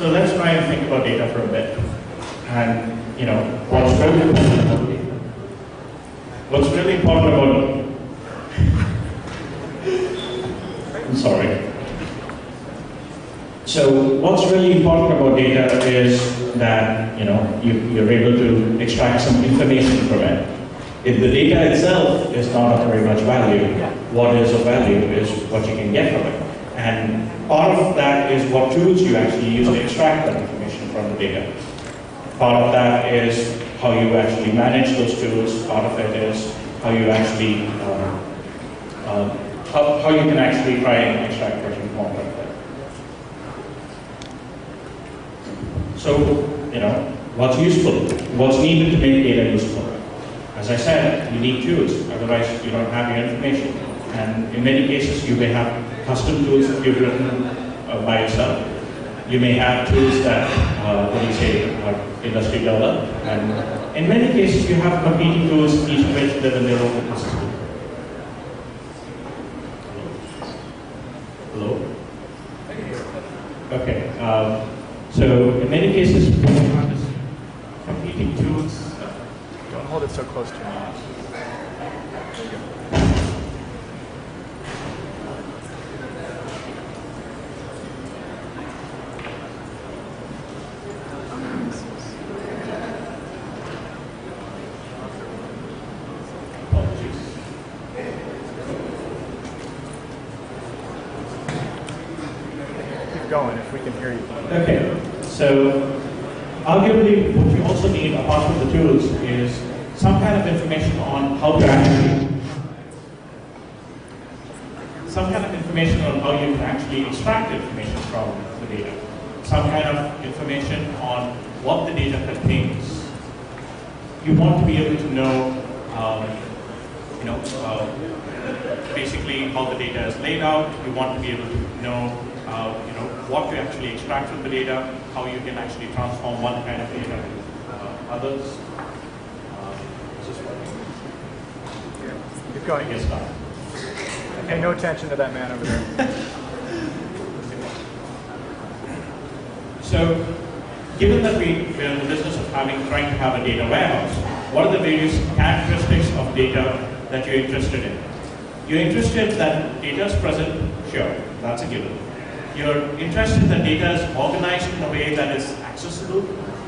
So let's try and think about data for a bit. And what's really important about data? What's really important about I'm sorry. So what's really important about data is that you're able to extract some information from it. If the data itself is not of very much value, what is of value is what you can get from it. And part of that is what tools you actually use to extract that information from the data. Part of that is how you actually manage those tools. Part of it is how you actually how you can actually try and extract what you want from it. So, what's useful? What's needed to make data useful? As I said, you need tools, otherwise you don't have your information. And in many cases, you may have custom tools that you've written by yourself. You may have tools that, are industry developed. And in many cases, you have competing tools, each of which live in their own ecosystem. Hello? Okay. So in many cases, we have competing tools. Don't hold it so close to your mouth. Going if we can hear you. Okay, so arguably what you also need apart from the tools is some kind of information on how to actually you can actually extract information from the data. Some kind of information on what the data contains. You want to be able to know basically how the data is laid out. You want to be able to know what to actually extract from the data, how you can actually transform one kind of data to others. Is this working? Keep going. Yes, sir. Pay no attention to that man over there. So, given that we're in the business of trying to have a data warehouse, what are the various characteristics of data that you're interested in? You're interested that data is present? Sure, that's a given. You're interested that data is organized in a way that is accessible.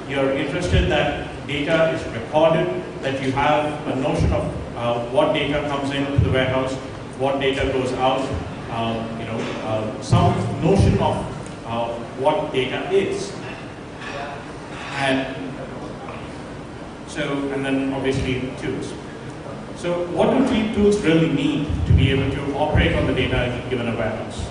You're interested that data is recorded, that you have a notion of what data comes into the warehouse, what data goes out, some notion of what data is. And then obviously tools. So what do tools really need to be able to operate on the data given a warehouse?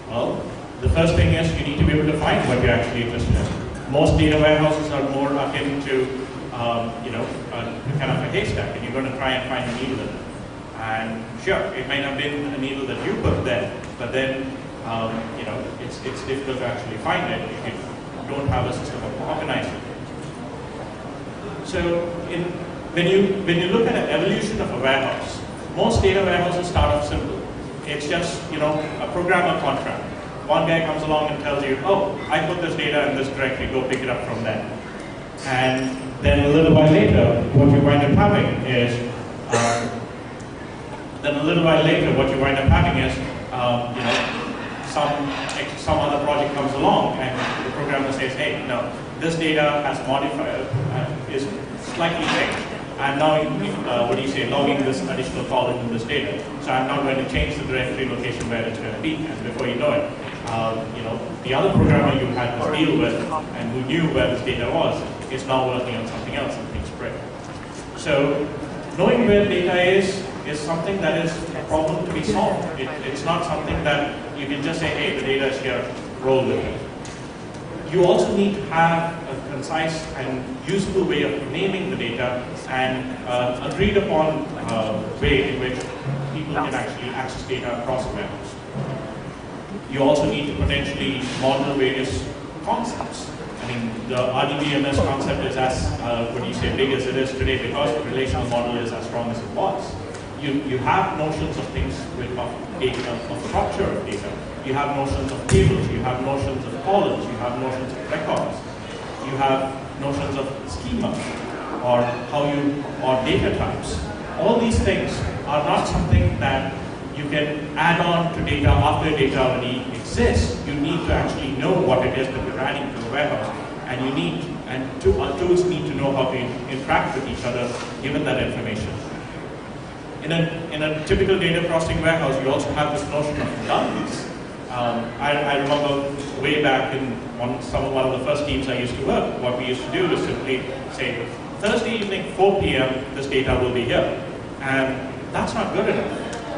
Well, the first thing is you need to be able to find what you're actually interested in. Most data warehouses are more akin to, kind of a haystack, and you're going to try and find a needle in it. And sure, it might have been a needle that you put there, but then, it's difficult to actually find it if you don't have a system of organizing it. So, when you look at an evolution of a warehouse, most data warehouses start off simple. It's just, a programmer contract. One guy comes along and tells you, oh, I put this data in this directory, go pick it up from there. And then a little while later, what you wind up having is, some other project comes along and the programmer says, hey, no, this data has modified, is slightly changed. I'm now, logging this additional column in this data. So I'm now going to change the directory location where it's going to be, and before you know it, the other programmer you had to deal with and who knew where this data was is now working on something else and things break. So knowing where data is something that is a problem to be solved. It's not something that you can just say, hey, the data is here, roll with it. You also need to have a concise and useful way of naming the data and agreed upon way in which people can actually access data across a warehouse. You also need to potentially model various concepts. I mean, the RDBMS concept is as, big as it is today because the relational model is as strong as it was. you have notions of things of data, of structure of data. You have notions of tables, you have notions of columns, you have notions of records, you have notions of schema, or data types. All these things are not something that you can add on to data after data already exists. You need to actually know what it is that you're adding to the warehouse, and our tools need to know how to interact with each other given that information. In a typical data processing warehouse, you also have this notion of duns. I remember way back in one of the first teams I used to work, what we used to do is simply say, Thursday evening, 4 p.m., this data will be here. And that's not good enough.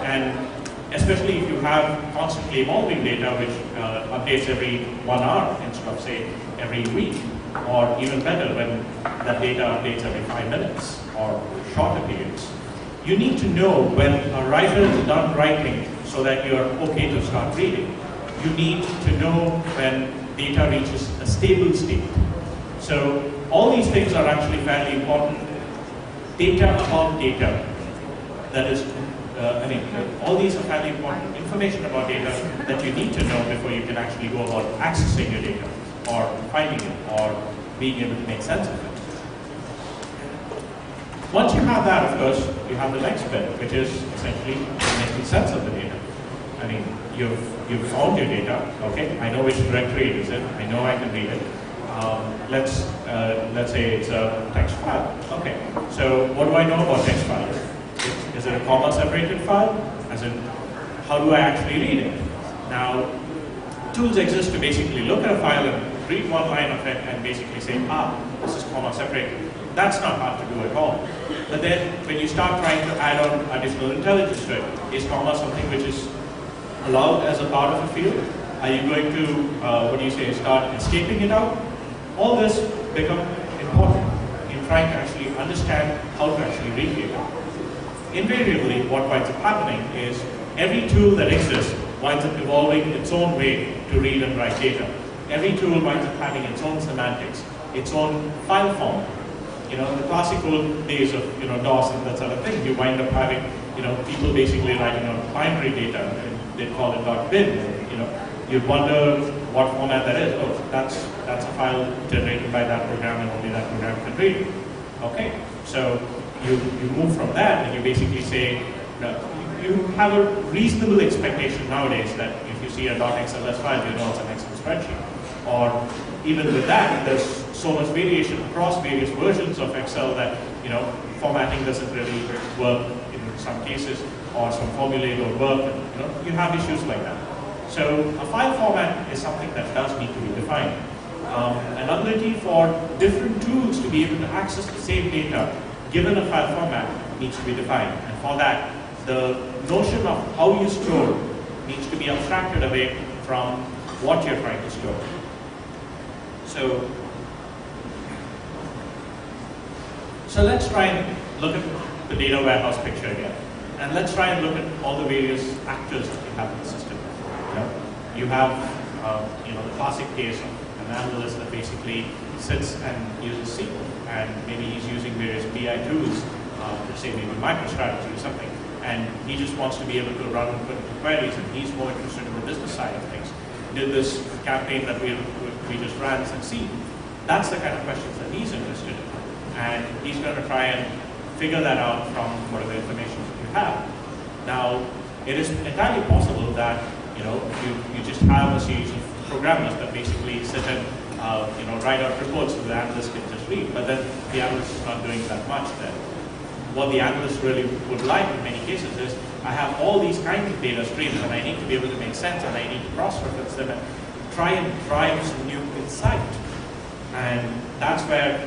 And especially if you have constantly evolving data which updates every 1 hour instead of, say, every week, or even better, when that data updates every 5 minutes or shorter periods. You need to know when a writer is done writing so that you are okay to start reading. You need to know when data reaches a stable state. So all these things are actually fairly important. Data about data. That is, all these are fairly important information about data that you need to know before you can actually go about accessing your data, or finding it, or being able to make sense of it. Once you have that, of course, you have the next bit, which is essentially making sense of the data. I mean, you've found your data. Okay, I know which directory it is in. I know I can read it. Let's say it's a text file. Okay, so what do I know about text files? Is it a comma-separated file? As in, how do I actually read it? Now, tools exist to basically look at a file and read one line of it and basically say, this is comma-separated. That's not hard to do at all. But then, when you start trying to add on additional intelligence to it, is comma something which is allowed as a part of a field? Are you going to, start escaping it out? All this become important in trying to actually understand how to actually read data. Invariably, what winds up happening is every tool that exists winds up evolving its own way to read and write data. Every tool winds up having its own semantics, its own file format. In the classical days of DOS and that sort of thing, you wind up having people basically writing on binary data, and they call it .bin. You'd wonder what format that is. Oh, that's a file generated by that program, and only that program can read it. Okay, so you move from that, and you basically say, you have a reasonable expectation nowadays that if you see a .xls file, you know it's an Excel spreadsheet. Or even with that, there's so much variation across various versions of Excel that formatting doesn't really work in some cases, or some formulae don't work. And, you have issues like that. So a file format is something that does need to be defined. An ability for different tools to be able to access the same data given a file format needs to be defined. And for that, the notion of how you store needs to be abstracted away from what you're trying to store. So let's try and look at the data warehouse picture again. And let's try and look at all the various actors that you have in the system. You have the classic case of an analyst that basically sits and uses SQL, and maybe he's using various BI tools, say maybe MicroStrategy or something, and he just wants to be able to run queries, and he's more interested in the business side of things. Did this campaign that we just ran succeed? That's the kind of questions that he's interested in, and he's going to try and figure that out from whatever information that you have. Now, it is entirely possible that you just have a series of programmers that basically sit and write out reports so the analyst can just read, but then the analyst is not doing that much then. What the analyst really would like in many cases is, I have all these kinds of data streams and I need to be able to make sense, and I need to cross-reference them and try and drive some new insight. And that's where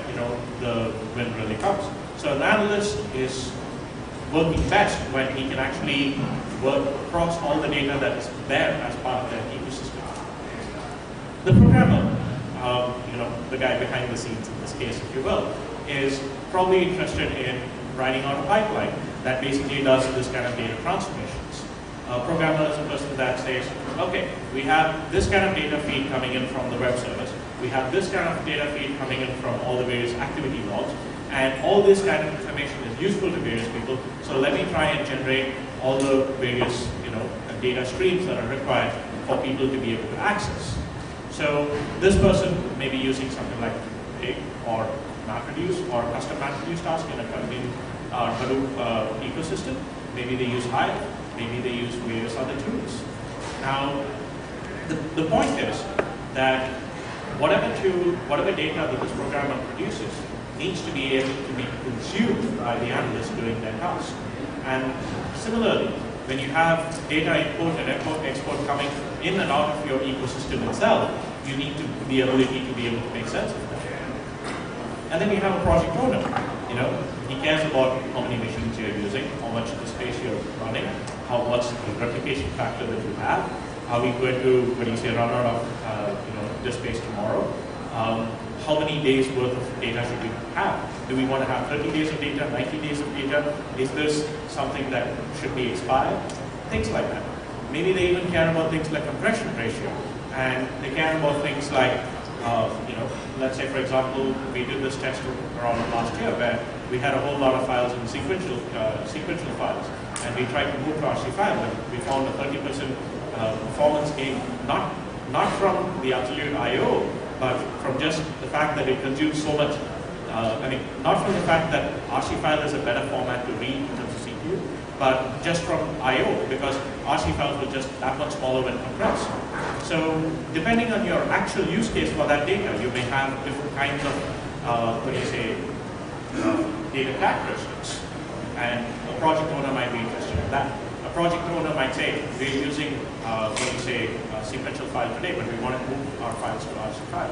the win really comes. So an analyst is working best when he can actually work across all the data that is there as part of that ecosystem. The programmer, the guy behind the scenes in this case, if you will, is probably interested in writing out a pipeline that basically does this kind of data transformations. A programmer is a person that says, okay, we have this kind of data feed coming in from the web service. We have this kind of data feed coming in from all the various activity logs. And all this kind of information is useful to various people. So let me try and generate all the various data streams that are required for people to be able to access. So this person may be using something like Pig or MapReduce or custom MapReduce task in a Hadoop ecosystem. Maybe they use Hive. Maybe they use various other tools. Now, the point is that whatever data that this programmer produces needs to be able to be consumed by the analyst doing their task. And similarly, when you have data import and export coming in and out of your ecosystem itself, you need the ability to be able to make sense of that. And then you have a project owner. He cares about how many machines you're using, how much of the space you're running, what's the replication factor that you have. Are we going to, run out of disk space tomorrow? How many days worth of data should we have? Do we want to have 30 days of data, 90 days of data? Is this something that should be expired? Things like that. Maybe they even care about things like compression ratio. And they care about things like, let's say, for example, we did this test around last year where we had a whole lot of files in sequential files. And we tried to move to RC5, and we found a 30% performance gain, not from the absolute I/O, but from just the fact that it consumes so much. Not from the fact that RC file is a better format to read in terms of CPU, but just from I/O, because RC files were just that much smaller when compressed. So depending on your actual use case for that data, you may have different kinds of, data characteristics. And a project owner might be interested in that. A project owner might say, we're using, sequential file today, but we want to move our files to RC5.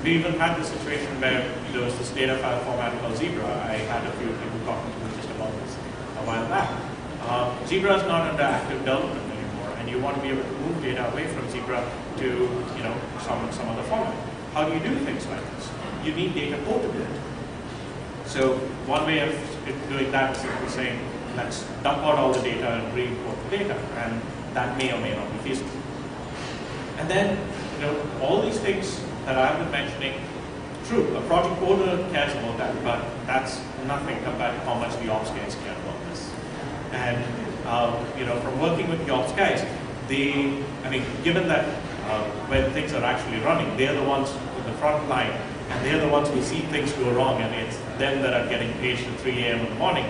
We even had the situation where there was this data file format called Zebra. I had a few people talking to me just about this a while back. Zebra is not under active development anymore, and you want to be able to move data away from Zebra to some other format. How do you do things like this? You need data portability. So one way of doing that is simply saying, let's dump out all the data and re-import the data, and that may or may not be feasible. And then, all these things that I've been mentioning, true, a project owner cares about that, but that's nothing compared to how much the ops guys care about this. And from working with the ops guys, given that when things are actually running, they're the ones in the front line, and they're the ones who see things go wrong, and it's them that are getting paged at 3 a.m. in the morning.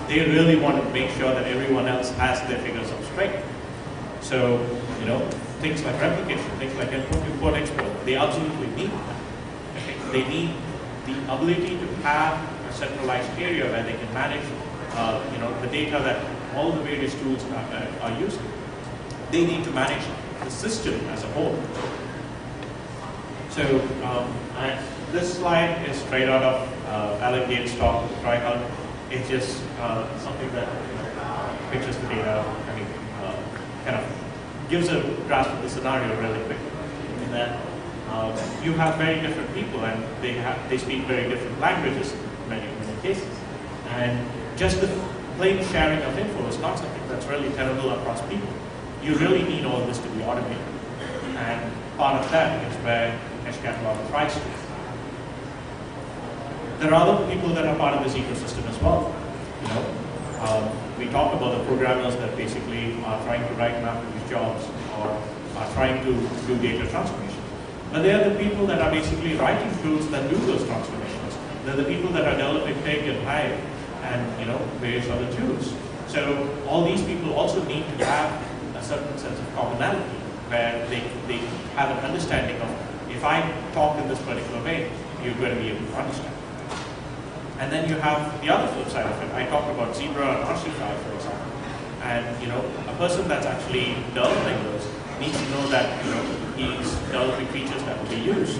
They really want to make sure that everyone else has their figures up straight. So, things like replication, things like import, export, they absolutely need that. Okay? They need the ability to have a centralized area where they can manage, the data that all the various tools are using. They need to manage the system as a whole. So, this slide is straight out of Alan Gates' talk, Try-Hard. It's just something that pictures the data, kind of gives a grasp of the scenario really quick. In that you have very different people, and they speak very different languages in many cases. And just the plain sharing of info is not something that's really terrible across people. You really need all this to be automated. And part of that is where HCatalog tries to. There are other people that are part of this ecosystem as well. We talk about the programmers that basically are trying to write MapReduce jobs or are trying to do data transformation. But they are the people that are basically writing tools that do those transformations. They're the people that are developing Pig and Hive and various other tools. So all these people also need to have a certain sense of commonality where they have an understanding of, if I talk in this particular way, you're going to be able to understand. And then you have the other flip side of it. I talked about Zebra and RC5, for example. And a person that's actually developing those needs to know that he's developing features that will be used.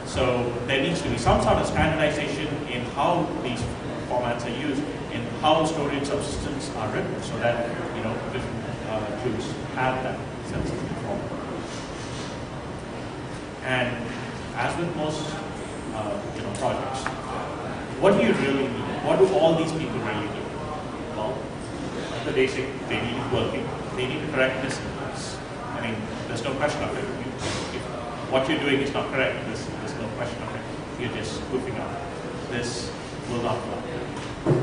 So there needs to be some sort of standardization in how these formats are used, in how storage subsystems are written, so that different tools have that sense of control. And as with most projects, what do you really need? What do all these people really need? Well, the basic, they need it working. They need the correctness in this. There's no question of it. If what you're doing is not correct, there's no question of it. You're just goofing up. this will not work.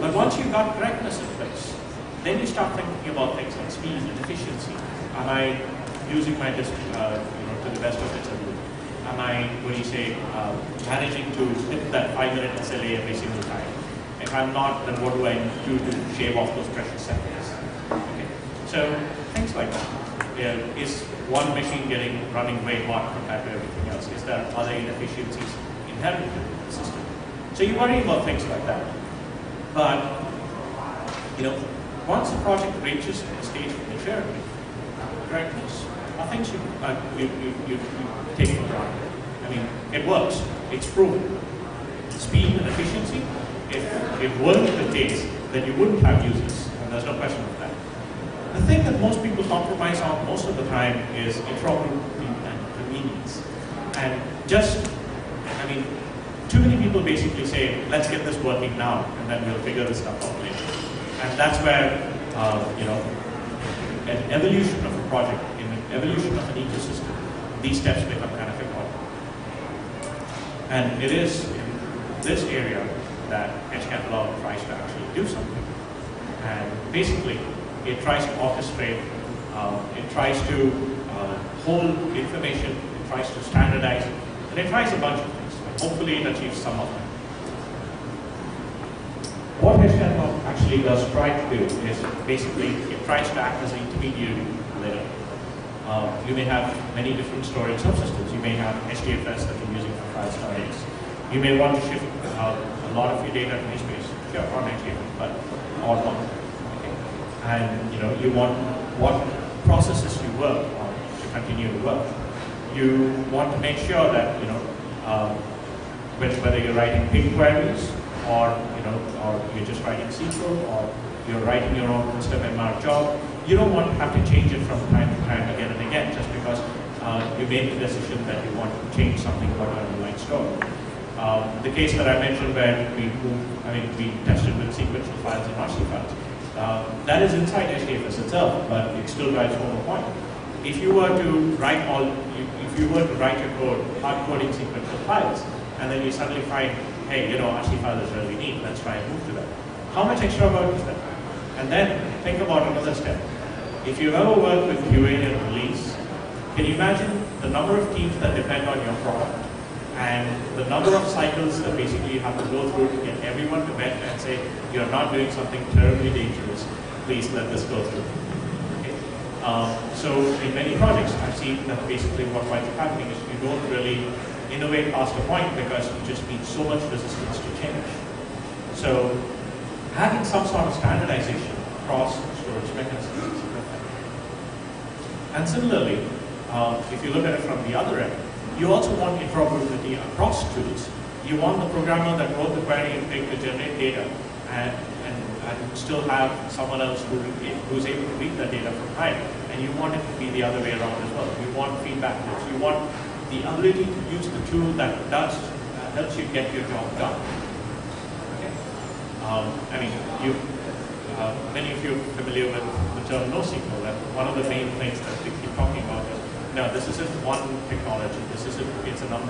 But once you've got correctness in place, then you start thinking about things like speed and efficiency. Am I using my disk to the best of its ability? Am I, managing to hit that 5-minute SLA every single time? If I'm not, then what do I do to shave off those precious seconds? Okay. So things like that. Is one machine running way hot compared to everything else? Is there other inefficiencies inherent in the system? So you worry about things like that. But once the project reaches a stage of maturity, correctness are things you take for granted. I mean, it works. It's proven. Speed and efficiency, if it weren't the case, then you wouldn't have users, and there's no question of that. The thing that most people compromise on most of the time is interoperability and convenience. And too many people basically say, let's get this working now, and then we'll figure this stuff out later. And that's where, an evolution of a project, an evolution of an ecosystem, these steps become kind of important. And it is in this area that HCatalog tries to actually do something. And basically, it tries to orchestrate, it tries to hold information, it tries to standardize, and it tries a bunch of things. And hopefully it achieves some of them. What HCatalog actually does try to do is basically it tries to act as an intermediary layer. You may have many different storage subsystems. You may have HDFS that you're using for file storage. You may want to shift a lot of your data to hbase, sure, on HDFS, but or not. Okay. And you want what processes you work on to continue to work. You want to make sure that whether you're writing big queries or you're just writing SQL or you're writing your own custom MR job, you don't want to have to change it from time to time again and again just because you made the decision that you want to change something about an underlying story. The case that I mentioned where we tested with sequential files and RC files, that is inside HDFS itself, but it still drives home a point. If you were to write your code hard coding sequential files, and then you suddenly find, hey, RC file is really neat, let's try and move to that. How much extra work is that? And then think about another step. If you've ever worked with QA and release, can you imagine the number of teams that depend on your product and the number of cycles that basically you have to go through to get everyone to vet and say, you're not doing something terribly dangerous, please let this go through. Okay. So in many projects, I've seen that basically what winds up happening is you don't really innovate past a point because you just need so much resistance to change. So having some sort of standardization across storage mechanisms is important. And similarly, if you look at it from the other end, you also want interoperability across tools. You want the programmer that wrote the query and pick to generate data and still have someone else who's able to read that data from Hive. And you want it to be the other way around as well. You want feedback loops. You want the ability to use the tool that helps you get your job done. Okay. Many of you are familiar with the term NoSQL, and one of the main things that we keep talking about is, no, this isn't one technology. It's a number